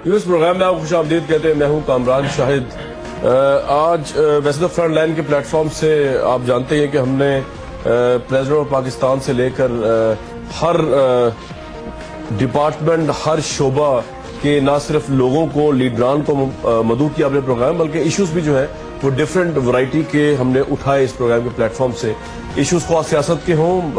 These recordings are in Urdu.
اس پروگرام میں آپ خوش آمدید کہتے ہیں. میں ہوں کامران شاہد. آج ویسے تو فرنٹ لائن کے پلیٹ فارم سے آپ جانتے ہیں کہ ہم نے پریزیڈنٹ آف پاکستان سے لے کر ہر ڈپارٹمنٹ، ہر شعبہ کے نہ صرف لوگوں کو، لیڈران کو مدعو کیا اپنے پروگرام، بلکہ ایشوز بھی جو ہیں وہ ڈفرینٹ ورائٹی کے ہم نے اٹھائے اس پروگرام کے پلیٹ فارم سے. ایشوز خواہ سیاست کے ہوں،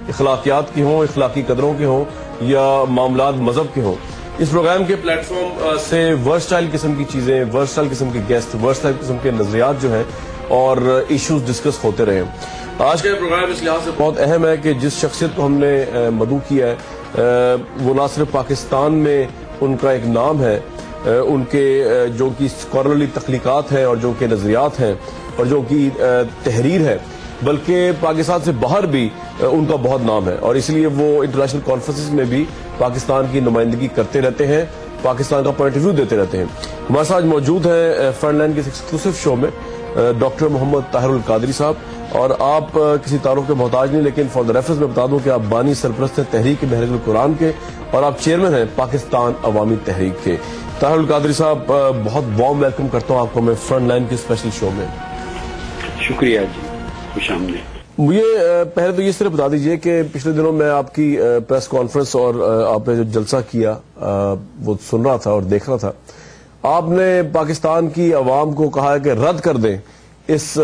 اخلاقیات کے ہوں، اخلاقی قدروں کے ہوں، یا معاملات مذہب کے ہوں. اس پروگرام کے پلیٹ فارم سے ورسٹائل قسم کی چیزیں، ورسٹائل قسم کے گیسٹ، ورسٹائل قسم کے نظریات جو ہیں اور ایشوز ڈسکس ہوتے رہے. آج کا پروگرام اس لحاظ سے بہت اہم ہے کہ جس شخصیت کو ہم نے مدعو کیا ہے وہ نہ صرف پاکستان میں ان کا ایک نام ہے، ان کے جو کی اسکالرلی تخلیقات ہیں اور جو کہ نظریات ہیں اور جو کی تحریر ہے، بلکہ پاکستان سے باہر بھی ان کا بہت نام ہے، اور اس لیے وہ انٹرنیشنل کانفرنسز میں بھی پاکستان کی نمائندگی کرتے رہتے ہیں، پاکستان کا پوائنٹ آف ویو دیتے رہتے ہیں. ہمارے ساتھ موجود ہیں فرنٹ لائن کے ایکسکلوسیو شو میں ڈاکٹر محمد طاہر القادری صاحب. اور آپ کسی تعارف کے محتاج نہیں، لیکن فار دا ریفرنس میں بتا دوں کہ آپ بانی سرپرست ہیں تحریک محرک القرآن کے، اور آپ چیئرمین ہیں پاکستان عوامی تحریک کے. طاہر القادری صاحب، بہت وارم ویلکم کرتا ہوں آپ کو میں فرنٹ لائن کے اسپیشل شو میں. شکریہ جی، خوش آمدید. مجھے پہلے تو یہ صرف بتا دیجئے کہ پچھلے دنوں میں آپ کی پریس کانفرنس اور آپ نے جو جلسہ کیا وہ سن رہا تھا اور دیکھ رہا تھا. آپ نے پاکستان کی عوام کو کہا ہے کہ رد کر دیں اس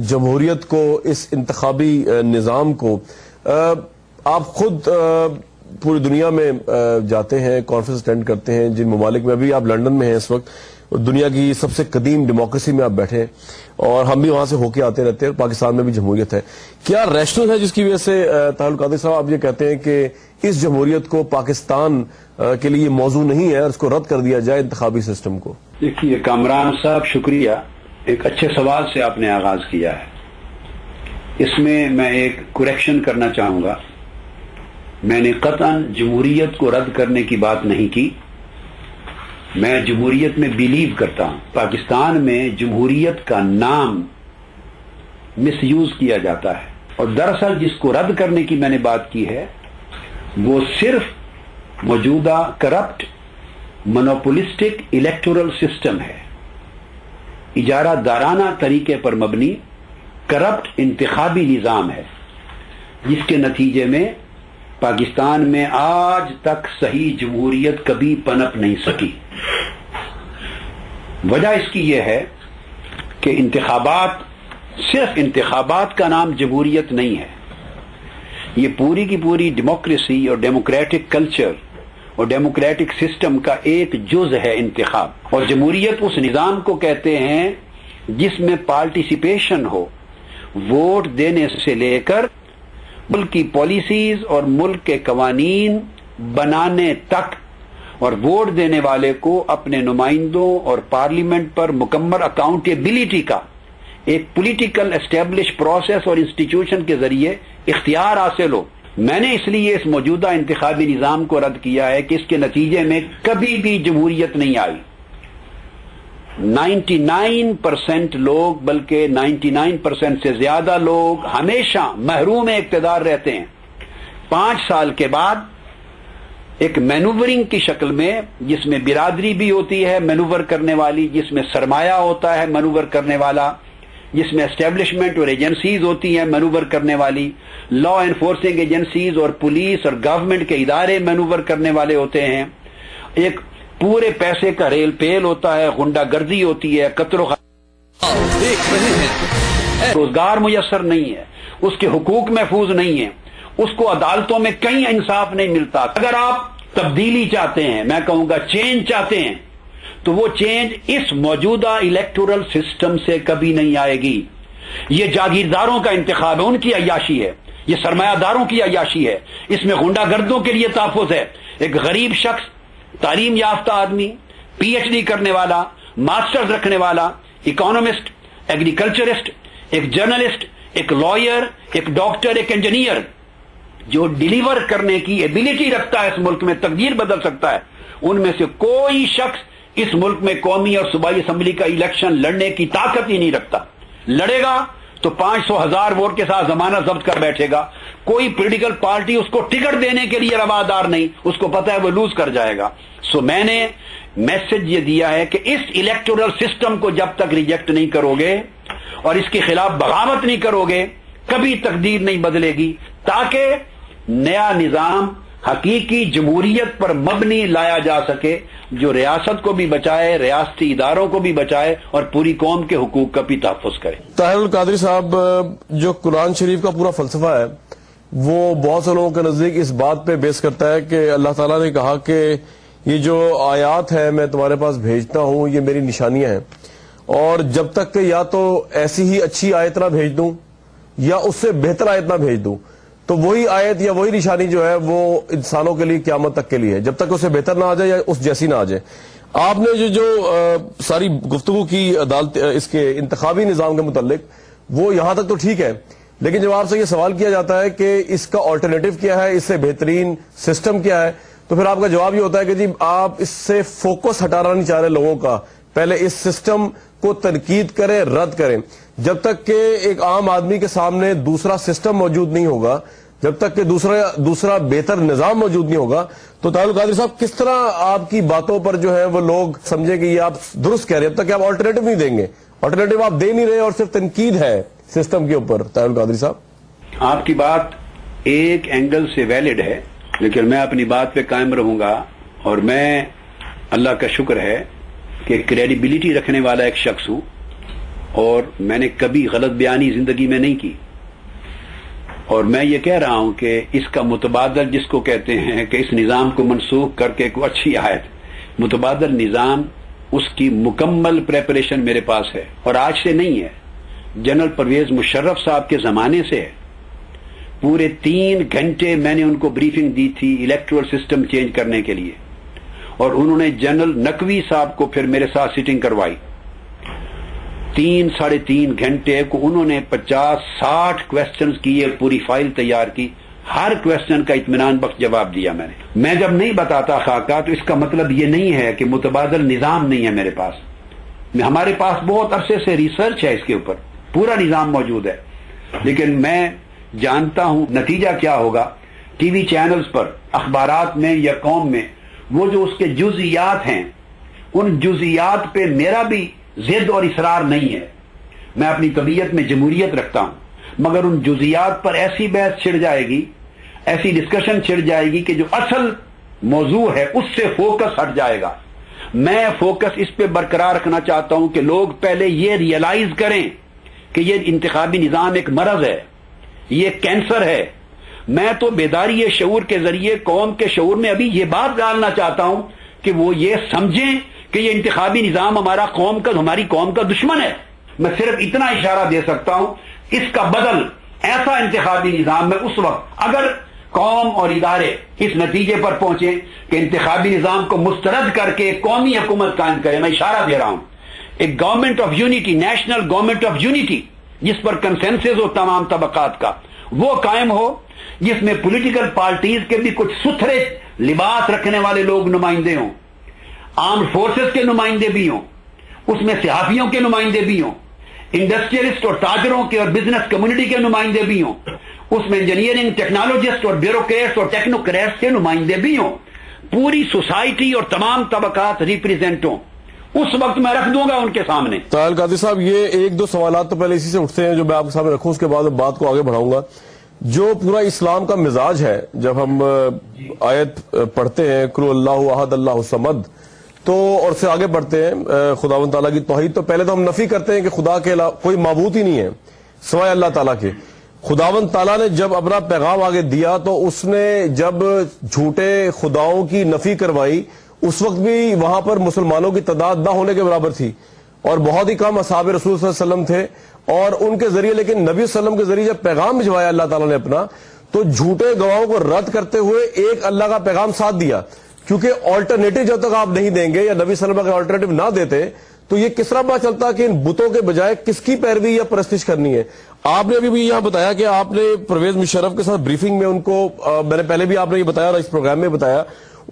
جمہوریت کو، اس انتخابی نظام کو. آپ خود پوری دنیا میں جاتے ہیں، کانفرنس اٹینڈ کرتے ہیں، جن ممالک میں، ابھی آپ لندن میں ہیں اس وقت، دنیا کی سب سے قدیم ڈیموکریسی میں آپ بیٹھے ہیں، اور ہم بھی وہاں سے ہو کے آتے رہتے ہیں. پاکستان میں بھی جمہوریت ہے. کیا ریشنل ہے جس کی وجہ سے طاہر القادری صاحب آپ یہ کہتے ہیں کہ اس جمہوریت کو پاکستان کے لیے موضوع نہیں ہے اور اس کو رد کر دیا جائے انتخابی سسٹم کو؟ دیکھیے کامران صاحب، شکریہ. ایک اچھے سوال سے آپ نے آغاز کیا ہے. اس میں ایک کریکشن کرنا چاہوں گا. میں نے قطعاً جمہوریت کو رد کرنے کی بات نہیں کی. میں جمہوریت میں بیلیو کرتا ہوں. پاکستان میں جمہوریت کا نام مس یوز کیا جاتا ہے، اور دراصل جس کو رد کرنے کی میں نے بات کی ہے وہ صرف موجودہ کرپٹ مونوپولسٹک الیکٹورل سسٹم ہے. اجارہ دارانہ طریقے پر مبنی کرپٹ انتخابی نظام ہے، جس کے نتیجے میں پاکستان میں آج تک صحیح جمہوریت کبھی پنپ نہیں سکی. وجہ اس کی یہ ہے کہ صرف انتخابات کا نام جمہوریت نہیں ہے. یہ پوری کی پوری ڈیموکریسی اور ڈیموکریٹک کلچر اور ڈیموکریٹک سسٹم کا ایک جز ہے انتخاب. اور جمہوریت اس نظام کو کہتے ہیں جس میں پارٹیسپیشن ہو، ووٹ دینے سے لے کر ملک کی پالیسیز اور ملک کے قوانین بنانے تک، اور ووٹ دینے والے کو اپنے نمائندوں اور پارلیمنٹ پر مکمل اکاؤنٹیبلٹی کا ایک پولیٹیکل اسٹیبلش پروسیس اور انسٹیٹیوشن کے ذریعے اختیار حاصل ہو. میں نے اس لیے اس موجودہ انتخابی نظام کو رد کیا ہے کہ اس کے نتیجے میں کبھی بھی جمہوریت نہیں آئی. 99% لوگ، بلکہ 99% سے زیادہ لوگ ہمیشہ محروم اقتدار رہتے ہیں. 5 سال کے بعد ایک مینوورنگ کی شکل میں، جس میں برادری بھی ہوتی ہے مینوور کرنے والی، جس میں سرمایہ ہوتا ہے مینوور کرنے والا، جس میں اسٹیبلشمنٹ اور ایجنسیز ہوتی ہیں مینوور کرنے والی، لا انفورسنگ ایجنسیز اور پولیس اور گورنمنٹ کے ادارے مینوور کرنے والے ہوتے ہیں. ایک پورے پیسے کا ریل پیل ہوتا ہے، غنڈہ گردی ہوتی ہے، قتل و روزگار میسر نہیں ہے، اس کے حقوق محفوظ نہیں ہیں، اس کو عدالتوں میں کہیں انصاف نہیں ملتا. اگر آپ تبدیلی چاہتے ہیں، میں کہوں گا چینج چاہتے ہیں، تو وہ چینج اس موجودہ الیکٹورل سسٹم سے کبھی نہیں آئے گی. یہ جاگیرداروں کا انتخاب ہے، ان کی عیاشی ہے، یہ سرمایہ داروں کی عیاشی ہے، اس میں غنڈہ گردوں کے لیے تحفظ ہے. ایک غریب شخص، تعلیم یافتہ آدمی، پی ایچ ڈی کرنے والا، ماسٹرز رکھنے والا، اکانومسٹ، ایگریکلچرسٹ، ایک جرنلسٹ، ایک لائر، ایک ڈاکٹر، ایک انجینئر، جو ڈیلیور کرنے کی ایبلٹی رکھتا ہے اس ملک میں، تقدیر بدل سکتا ہے. ان میں سے کوئی شخص اس ملک میں قومی اور صوبائی اسمبلی کا الیکشن لڑنے کی طاقت ہی نہیں رکھتا. لڑے گا تو 500,000 ووٹ کے ساتھ ضمانت ضبط کر بیٹھے گا. کوئی پولیٹیکل پارٹی اس کو ٹکٹ دینے کے لیے روادار نہیں, اس کو پتا ہے وہ لوز کر جائے گا. سو میں نے میسج یہ دیا ہے کہ اس الیکٹورل سسٹم کو جب تک ریجیکٹ نہیں کرو گے اور اس کے خلاف بغاوت نہیں کرو گے, کبھی تقدیر نہیں بدلے گی, تاکہ نیا نظام حقیقی جمہوریت پر مبنی لایا جا سکے, جو ریاست کو بھی بچائے, ریاستی اداروں کو بھی بچائے اور پوری قوم کے حقوق کا بھی تحفظ کرے. طاہر القادری صاحب, جو قرآن شریف کا پورا فلسفہ ہے وہ بہت سے لوگوں کے نزدیک اس بات پہ بیس کرتا ہے کہ اللہ تعالیٰ نے کہا کہ یہ جو آیات ہے میں تمہارے پاس بھیجتا ہوں یہ میری نشانیاں ہیں, اور جب تک کہ یا تو ایسی ہی اچھی آیت نہ بھیج دوں یا اس سے بہتر آیت نہ بھیج دوں تو وہی آیت یا وہی نشانی جو ہے وہ انسانوں کے لیے قیامت تک کے لیے ہے, جب تک اسے بہتر نہ آ جائے یا اس جیسی نہ آ جائے. آپ نے جو ساری گفتگو کی عدالت اس کے انتخابی نظام کے متعلق وہ یہاں تک تو ٹھیک ہے, لیکن جب آپ سے یہ سوال کیا جاتا ہے کہ اس کا آلٹرنیٹو کیا ہے, اس سے بہترین سسٹم کیا ہے, تو پھر آپ کا جواب یہ ہوتا ہے کہ جی آپ اس سے فوکس ہٹانا نہیں چاہ رہے لوگوں کا, پہلے اس سسٹم کو تنقید کریں, رد کریں. جب تک کہ ایک عام آدمی کے سامنے دوسرا سسٹم موجود نہیں ہوگا, جب تک کہ دوسرا بہتر نظام موجود نہیں ہوگا, تو طاہر القادری صاحب کس طرح آپ کی باتوں پر جو ہے وہ لوگ سمجھے کہ یہ آپ درست کہہ رہے ہیں, جب تک کہ آپ آلٹرنیٹو نہیں دیں گے. آلٹرنیٹو آپ دے نہیں رہے اور صرف تنقید ہے سسٹم کے اوپر. طاہر القادری صاحب, آپ کی بات ایک اینگل سے ویلڈ ہے, لیکن میں اپنی بات پہ قائم رہوں گا, اور میں اللہ کا شکر ہے کہ کریڈیبلٹی رکھنے والا ایک شخص ہوں اور میں نے کبھی غلط بیانی زندگی میں نہیں کی. اور میں یہ کہہ رہا ہوں کہ اس کا متبادل جس کو کہتے ہیں کہ اس نظام کو منسوخ کر کے کوئی اچھی آیت, متبادل نظام اس کی مکمل پریپریشن میرے پاس ہے, اور آج سے نہیں ہے, جنرل پرویز مشرف صاحب کے زمانے سے ہے. پورے 3 گھنٹے میں نے ان کو بریفنگ دی تھی الیکٹورل سسٹم چینج کرنے کے لیے, اور انہوں نے جنرل نقوی صاحب کو پھر میرے ساتھ سیٹنگ کروائی. 3-3.5 گھنٹے کو انہوں نے 50-60 کویسچنز کیے, پوری فائل تیار کی, ہر کویسچن کا اطمینان بخش جواب دیا میں نے. میں جب نہیں بتاتا خاکہ تو اس کا مطلب یہ نہیں ہے کہ متبادل نظام نہیں ہے میرے پاس. ہمارے پاس بہت عرصے سے ریسرچ ہے اس کے اوپر, پورا نظام موجود ہے, لیکن میں جانتا ہوں نتیجہ کیا ہوگا. ٹی وی چینلز پر, اخبارات میں یا قوم میں وہ جو اس کے جزئیات ہیں, ان جزئیات پہ میرا بھی ضد اور اصرار نہیں ہے. میں اپنی طبیعت میں جمہوریت رکھتا ہوں, مگر ان جزئیات پر ایسی بحث چھڑ جائے گی, ایسی ڈسکشن چھڑ جائے گی کہ جو اصل موضوع ہے اس سے فوکس ہٹ جائے گا. میں فوکس اس پہ برقرار رکھنا چاہتا ہوں کہ لوگ پہلے یہ ریئلائز کریں کہ یہ انتخابی نظام ایک مرض ہے, یہ کینسر ہے. میں تو بیداری شعور کے ذریعے قوم کے شعور میں ابھی یہ بات ڈالنا چاہتا ہوں کہ وہ یہ سمجھیں کہ یہ انتخابی نظام ہماری قوم کا دشمن ہے. میں صرف اتنا اشارہ دے سکتا ہوں, اس کا بدل ایسا انتخابی نظام میں اس وقت اگر قوم اور ادارے اس نتیجے پر پہنچے کہ انتخابی نظام کو مسترد کر کے قومی حکومت قائم کرے, میں اشارہ دے رہا ہوں ایک government of unity, national government of unity, جس پر کنسنسس ہو تمام طبقات کا, وہ قائم ہو, جس میں پولیٹیکل پارٹیز کے بھی کچھ ستھرے لباس رکھنے والے لوگ نمائندے ہوں, آرمڈ فورسز کے نمائندے بھی ہوں, اس میں صحافیوں کے نمائندے بھی ہوں, انڈسٹریلسٹ اور تاجروں کے اور بزنس کمیونٹی کے نمائندے بھی ہوں, اس میں انجینئرنگ ٹیکنالوجسٹ اور بیوروکریٹس اور ٹیکنوکریٹس کے نمائندے بھی ہوں, پوری سوسائٹی اور تمام طبقات ریپریزنٹ ہوں. اس وقت میں رکھ دوں گا ان کے سامنے. طاہر القادری صاحب, یہ 1-2 سوالات تو پہلے اسی سے اٹھتے ہیں جو میں آپ کے سامنے رکھوں, اس کے بعد بات کو آگے بڑھاؤں گا. جو پورا اسلام کا مزاج ہے, جب ہم آیت پڑھتے ہیں قل اللہ احد اللہ الصمد, تو اور سے آگے بڑھتے ہیں خداوند تعالیٰ کی توحید, تو پہلے تو ہم نفی کرتے ہیں کہ خدا کے علاوہ کوئی معبود ہی نہیں ہے سوائے اللہ تعالیٰ کے. خداوند تعالیٰ نے جب اپنا پیغام آگے دیا تو اس نے جب جھوٹے خداؤں کی نفی کروائی, اس وقت بھی وہاں پر مسلمانوں کی تعداد نہ ہونے کے برابر تھی, اور بہت ہی کم اصحاب رسول صلی اللہ علیہ وسلم تھے, اور ان کے ذریعے, لیکن نبی صلی اللہ علیہ وسلم کے ذریعے جب پیغام بھجوایا اللہ تعالیٰ نے اپنا, تو جھوٹے گواہوں کو رد کرتے ہوئے ایک اللہ کا پیغام ساتھ دیا. کیونکہ آلٹرنیٹو جب تک آپ نہیں دیں گے یا نبی صلی اللہ علیہ وسلم کا آلٹرنیٹو نہ دیتے تو یہ کس طرح پتہ چلتا کہ ان بتوں کے بجائے کس کی پیروی یا پرستش کرنی ہے. آپ نے ابھی بھی یہاں بتایا کہ آپ نے پرویز مشرف کے ساتھ بریفنگ میں ان کو میں نے پہلے بھی آپ نے یہ بتایا اور اس پروگرام میں بتایا،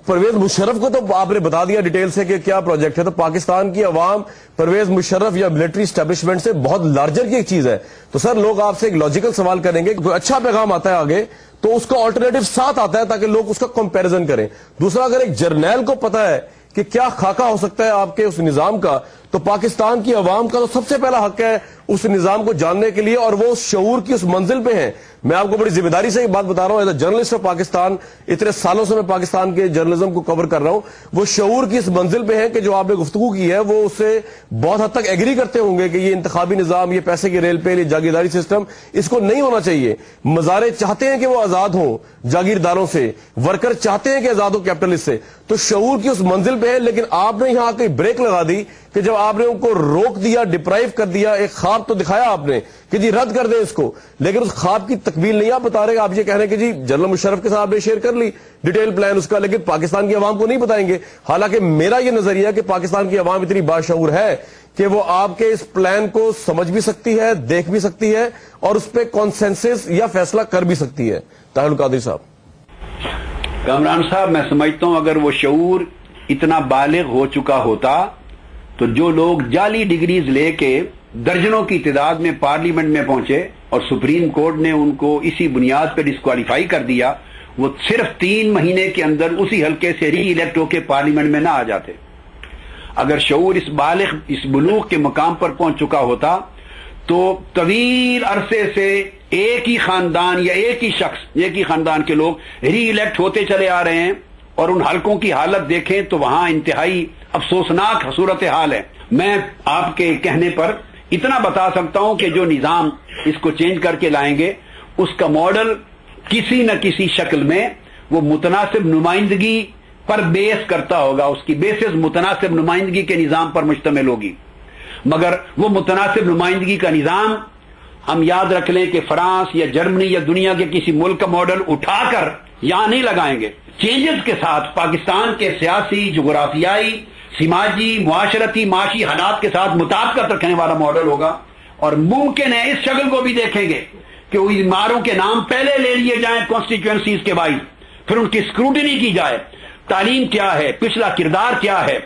پرویز مشرف کو تو آپ نے بتا دیا ڈیٹیل سے کہ کیا پروجیکٹ ہے، تو پاکستان کی عوام پرویز مشرف یا ملٹری اسٹیبلشمنٹ سے بہت لارجر کی ایک چیز ہے. تو سر لوگ آپ سے ایک لاجیکل سوال کریں گے، کوئی اچھا پیغام آتا ہے آگے تو اس کا آلٹرنیٹو ساتھ آتا ہے تاکہ لوگ اس کا کمپیریزن کریں. دوسرا، اگر ایک جرنیل کو پتا ہے کہ کیا خاکہ ہو سکتا ہے آپ کے اس نظام کا، تو پاکستان کی عوام کا تو سب سے پہلا حق ہے اس نظام کو جاننے کے لیے، اور وہ شعور کی اس منزل پہ ہیں. میں آپ کو بڑی ذمہ داری سے یہ بات بتا رہا ہوں، as a journalist of Pakistan, اتنے سالوں سے میں پاکستان کے جرنلزم کو کور کر رہا ہوں، وہ شعور کی اس منزل پہ ہیں کہ جو آپ نے گفتگو کی ہے وہ اس سے بہت حد تک ایگری کرتے ہوں گے کہ یہ انتخابی نظام، یہ پیسے کی ریل پہ، یہ جاگیرداری سسٹم، اس کو نہیں ہونا چاہیے. مظاہرے چاہتے ہیں کہ وہ آزاد ہوں جاگیرداروں سے، ورکر چاہتے ہیں کہ آزاد ہو کیپٹلسٹ سے. تو شعور کی اس منزل پہ ہے، لیکن آپ نے یہاں کوئی بریک لگا دی کہ جب آپ نے ان کو روک دیا، ڈپرائیو کر دیا. ایک خواب تو دکھایا آپ نے کہ جی رد کر دیں اس کو، لیکن اس خواب کی تکمیل نہیں آپ بتا رہے. آپ یہ کہہ رہے ہیں کہ جی جنرل مشرف کے ساتھ آپ نے شیئر کر لی ڈیٹیل پلان اس کا، لیکن پاکستان کی عوام کو نہیں بتائیں گے. حالانکہ میرا یہ نظریہ ہے کہ پاکستان کی عوام اتنی باشعور ہے کہ وہ آپ کے اس پلان کو سمجھ بھی سکتی ہے، دیکھ بھی سکتی ہے، اور اس پہ کانسنسس یا فیصلہ کر بھی سکتی ہے. طاہر القادری صاحب. کامران صاحب، میں سمجھتا ہوں اگر وہ شعور اتنا بالغ ہو چکا ہوتا تو جو لوگ جعلی ڈگریز لے کے درجنوں کی تعداد میں پارلیمنٹ میں پہنچے اور سپریم کورٹ نے ان کو اسی بنیاد پہ ڈسکوالیفائی کر دیا، وہ صرف 3 مہینے کے اندر اسی حلقے سے ری الیکٹ ہو کے پارلیمنٹ میں نہ آ جاتے. اگر شعور اس بلوغ کے مقام پر پہنچ چکا ہوتا تو طویل عرصے سے ایک ہی خاندان یا ایک ہی خاندان کے لوگ ری الیکٹ ہوتے چلے آ رہے ہیں، اور ان حلقوں کی حالت دیکھیں تو وہاں انتہائی افسوسناک صورتحال ہے. میں آپ کے کہنے پر اتنا بتا سکتا ہوں کہ جو نظام اس کو چینج کر کے لائیں گے اس کا ماڈل کسی نہ کسی شکل میں وہ متناسب نمائندگی پر بیس کرتا ہوگا، اس کی بیسس متناسب نمائندگی کے نظام پر مشتمل ہوگی. مگر وہ متناسب نمائندگی کا نظام ہم یاد رکھ لیں کہ فرانس یا جرمنی یا دنیا کے کسی ملک کا ماڈل اٹھا کر یہاں نہیں لگائیں گے. چینجز کے ساتھ پاکستان کے سیاسی، جغرافیائی، سماجی، معاشرتی، معاشی حالات کے ساتھ مطابقت رکھنے والا ماڈل ہوگا. اور ممکن ہے اس شکل کو بھی دیکھیں گے کہ امیدواروں کے نام پہلے لے لیے جائیں کانسٹیٹوئنسیز کے بائی، پھر ان کی اسکروٹنی کی جائے، تعلیم کیا ہے، پچھلا کردار کیا ہے،